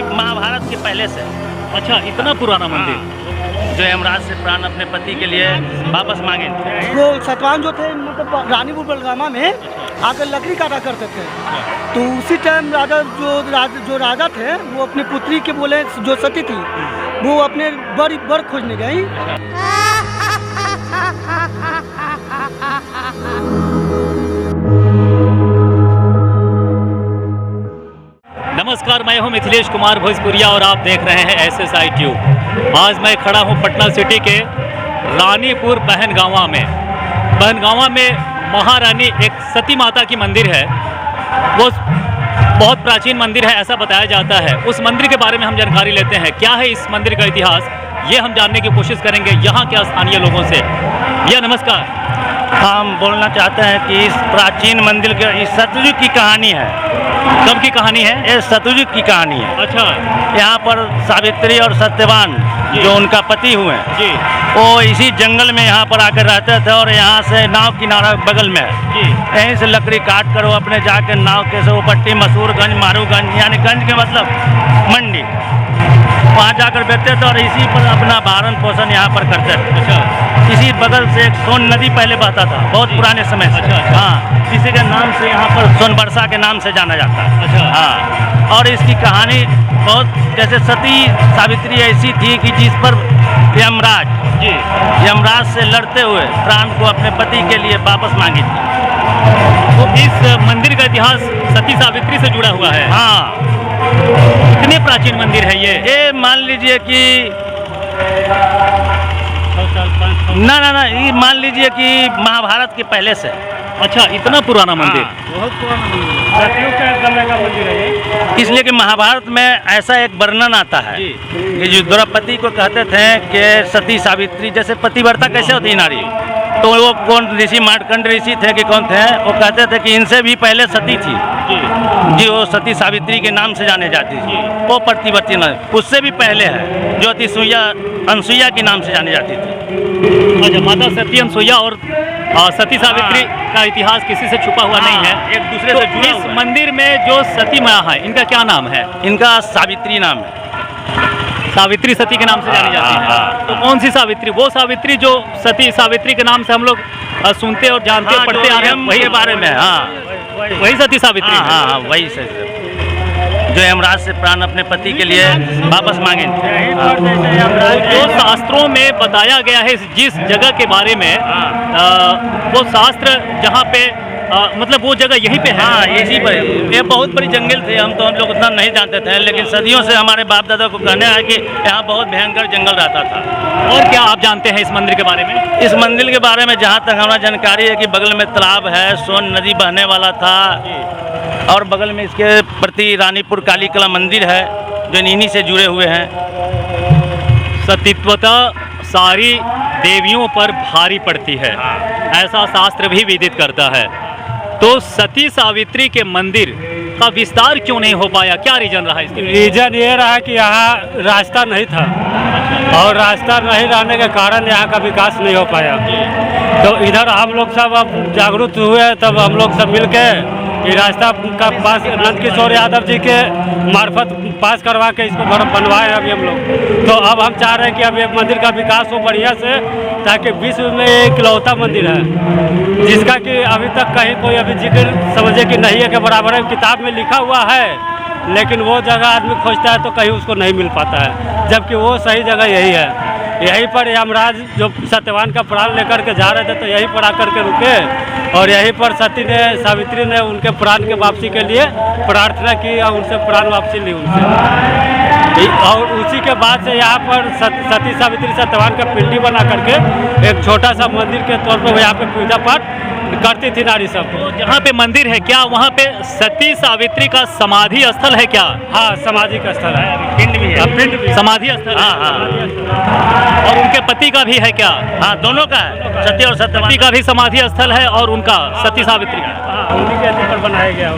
महाभारत के पहले से। अच्छा, इतना पुराना मंदिर जो यमराज से प्राण अपने पति के लिए वापस मांगे थे। वो सतवान जो थे मतलब रानीपुर बलगामा में आकर लकड़ी काटा करते थे। तो उसी टाइम जो राजा थे वो अपनी पुत्री के बोले जो सती थी वो अपने बर खोजने गई। नमस्कार, मैं हूं मिथिलेश कुमार भोजपुरिया और आप देख रहे हैं SSI ट्यूब। आज मैं खड़ा हूं पटना सिटी के रानीपुर बहनगावा में। बहनगावा में महारानी एक सती माता की मंदिर है। वो बहुत प्राचीन मंदिर है ऐसा बताया जाता है। उस मंदिर के बारे में हम जानकारी लेते हैं। क्या है इस मंदिर का इतिहास, ये हम जानने की कोशिश करेंगे यहाँ के स्थानीय लोगों से। भैया नमस्कार। हम बोलना चाहते हैं कि इस प्राचीन मंदिर के इस सतयुग की कहानी है। कब की कहानी है? ये सतयुग की कहानी है। अच्छा। यहाँ पर सावित्री और सत्यवान जो उनका पति हुए जी, वो इसी जंगल में यहाँ पर आकर रहते थे और यहाँ से नाव किनारा बगल में है। यहीं से लकड़ी काट कर वो अपने जाके नाव के से पट्टी मसूरगंज मारूगंज यानी गंज के मतलब मंडी वहाँ जाकर बेचते थे और इसी पर अपना भरण पोषण यहाँ पर करते थे। अच्छा। इसी बगल से एक सोन नदी पहले बहता था बहुत पुराने समय से। अच्छा। हाँ, इसी के नाम से यहाँ पर सोनबरसा के नाम से जाना जाता है। अच्छा। हाँ, और इसकी कहानी बहुत जैसे सती सावित्री ऐसी थी कि जिस पर यमराज से लड़ते हुए प्राण को अपने पति के लिए वापस मांगी थी। तो इस मंदिर का इतिहास सती सावित्री से जुड़ा हुआ है। हाँ, कितने प्राचीन मंदिर है ये मान लीजिए कि ना ये मान लीजिए कि महाभारत के पहले से। अच्छा, इतना पुराना मंदिर। बहुत पुराना मंदिर है। इसलिए कि महाभारत में ऐसा एक वर्णन आता है कि जो द्रौपदी को कहते थे कि सती सावित्री जैसे पतिव्रता कैसे होती है नारी, तो वो कौन ऋषि मार्कंड ऋषि थे कि कौन थे, वो कहते थे कि इनसे भी पहले सती थी जी, वो सती सावित्री के नाम से जाने जाती थी। वो प्रतिवर्ती न उससे भी पहले है जो अनसुईया के नाम से जानी जाती थी। अच्छा, माता सती अनसुईया और सती सावित्री का इतिहास किसी से छुपा हुआ नहीं है, एक दूसरे से जुड़ा इस मंदिर में जो सती माँ है इनका क्या नाम है? इनका सावित्री नाम है। सावित्री सती के नाम से जानी जाती है। तो कौन सी सावित्री? वो सावित्री जो सती सावित्री के नाम से हम लोग सुनते और जानते और पढ़ते आ रहे हैं, वही के बारे में। हाँ, वही सती सावित्री। हाँ, वही से जो यमराज से प्राण अपने पति के लिए वापस मांगे। जो शास्त्रों में बताया गया है जिस जगह के बारे में, वो शास्त्र जहाँ पे मतलब वो जगह यहीं पे है। हाँ, इसी पर। ये बहुत बड़ी जंगल थी। हम लोग उतना नहीं जानते थे, लेकिन सदियों से हमारे बाप दादा को कहना है कि यहाँ बहुत भयंकर जंगल रहता था। और क्या आप जानते हैं इस मंदिर के बारे में? इस मंदिर के बारे में जहाँ तक हमारा जानकारी है कि बगल में तालाब है, सोन नदी बहने वाला था और बगल में इसके प्रति रानीपुर काली कला मंदिर है जो इन्हीं से जुड़े हुए हैं। सतीत्वता सारी देवियों पर भारी पड़ती है, ऐसा शास्त्र भी विदित करता है। तो सती सावित्री के मंदिर का विस्तार क्यों नहीं हो पाया? क्या रीजन रहा इसके? रीजन ये रहा कि यहाँ रास्ता नहीं था और रास्ता नहीं रहने के कारण यहाँ का विकास नहीं हो पाया। तो इधर हम लोग सब अब जागरूक हुए, तब हम लोग सब मिल के ये रास्ता का पास नंद किशोर यादव जी के मार्फत पास करवा के इसको बनवाए अभी हम लोग। तो अब हम चाह रहे हैं कि अब एक मंदिर का विकास हो बढ़िया से, ताकि विश्व में एक इकलौता मंदिर है जिसका कि अभी तक कहीं कोई अभी जिक्र समझे कि नहीं है के बराबर है। किताब में लिखा हुआ है लेकिन वो जगह आदमी खोजता है तो कहीं उसको नहीं मिल पाता है, जबकि वो सही जगह यही है। यहीं पर यमराज जो सत्यवान का प्राण लेकर के जा रहे थे तो यहीं पर आकर के रुके और यहीं पर सती ने सावित्री ने उनके प्राण के वापसी के लिए प्रार्थना की और उनसे प्राण वापसी ली उनसे। और उसी के बाद से यहाँ पर सती सावित्री सत्यवान का पिंडी बना करके एक छोटा सा मंदिर के तौर पर यहाँ पे पूजा पाठ करती थी नारी सब। तो जहाँ पे मंदिर है क्या वहाँ पे सती सावित्री का समाधि स्थल है क्या? हाँ, समाधि का स्थल है। पिंड भी है। समाधि स्थल है। हाँ हाँ। और उनके पति का भी है क्या? हाँ, दोनों का है, सती और सत्यवान पति का भी समाधि स्थल है और उनका सती सावित्री का। हाँ, उन्हीं के पर बनाया गया है।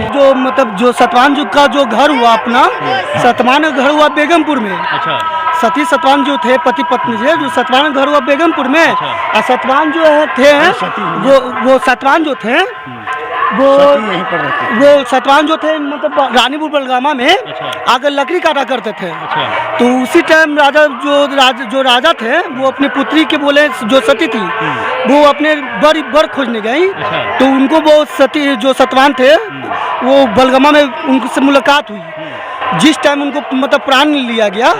जो मतलब जो सतवान जी का जो घर हुआ अपना, सतवान का घर हुआ बेगमपुर में। अच्छा। सती सतवान जो थे पति पत्नी थे, जो सतवान का घर हुआ बेगमपुर में। और सतवान जो है थे वो सतवान जो थे वो सतवान जो थे मतलब रानीपुर बलगामा में आकर लकड़ी काटा करते थे। तो उसी टाइम जो राजा थे वो अपनी पुत्री के बोले जो सती थी वो अपने बर खोजने गई। तो उनको वो सती जो सतवान थे वो बलगामा में उनसे मुलाकात हुई। जिस टाइम उनको मतलब प्राण लिया गया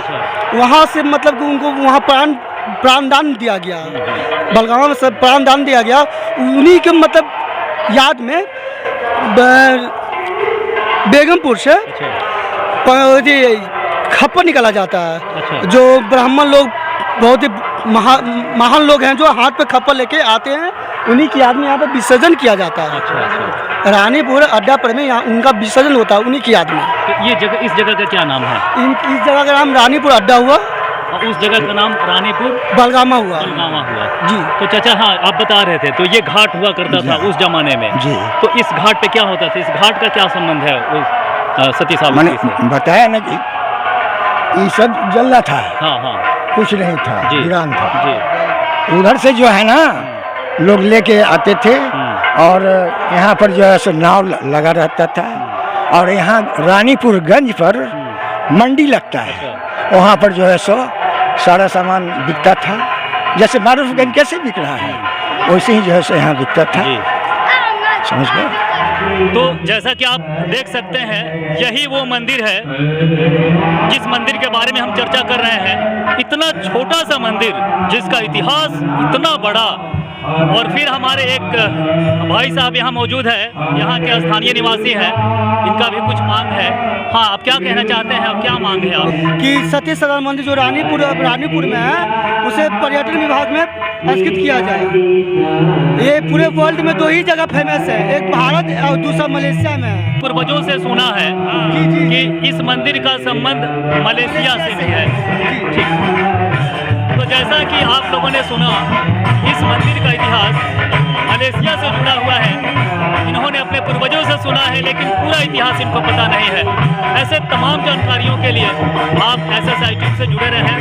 वहाँ से मतलब कि उनको वहाँ प्राण दान दिया गया, बलगामा में सब प्राण दान दिया गया। उन्हीं के मतलब याद में बेगमपुर से खप्पर निकाला जाता है। जो ब्राह्मण लोग बहुत ही महान लोग हैं जो हाथ पे खप्पर लेके आते हैं, उन्हीं की याद में यहाँ पे विसर्जन किया जाता है। रानीपुर अड्डा पर में यहाँ उनका विसर्जन होता है उन्हीं की याद में। तो ये जगह, इस जगह का क्या नाम है? इस जगह का नाम रानीपुर अड्डा हुआ और उस जगह का नाम रानीपुर बलगामा हुआ। जी। तो चाचा, हाँ, आप बता रहे थे तो ये घाट हुआ करता था उस जमाने में जी। तो इस घाट पे क्या होता था? इस घाट का क्या संबंध है उस सती सावित्री से? बताया ना कि ये सब जल्ला था। हाँ हाँ। कुछ नहीं था, वीरान था जी। उधर से जो है ना लोग लेके आते थे और यहाँ पर जो है सो नाव लगा रहता था। और यहाँ रानीपुरगंज पर मंडी लगता है, वहाँ पर जो है सो सारा सामान बिकता था। जैसे मारूफगंज कैसे बिक रहा है वैसे ही जो है सो यहाँ बिकता था। समझ गए? तो जैसा कि आप देख सकते हैं यही वो मंदिर है जिस मंदिर के बारे में हम चर्चा कर रहे हैं। इतना छोटा सा मंदिर जिसका इतिहास इतना बड़ा। और फिर हमारे एक भाई साहब यहाँ मौजूद है, यहाँ के स्थानीय निवासी हैं, इनका भी कुछ मांग है। हाँ, आप क्या कहना चाहते हैं? आप क्या मांग है आप? कि सती सतवान मंदिर जो रानीपुर में है उसे पर्यटन विभाग में स्थापित किया जाए। ये पूरे वर्ल्ड में 2 ही जगह फेमस है, एक भारत और दूसरा मलेशिया में है। पूर्वजों से सुना है कि इस मंदिर का संबंध मलेशिया से भी है। तो जैसा कि आप लोगों ने सुना, इस मंदिर का इतिहास मलेशिया से जुड़ा हुआ है। इन्होंने अपने पूर्वजों से सुना है लेकिन पूरा इतिहास इनको पता नहीं है। ऐसे तमाम जानकारियों के लिए आप SSI ट्यूब से जुड़े रहें।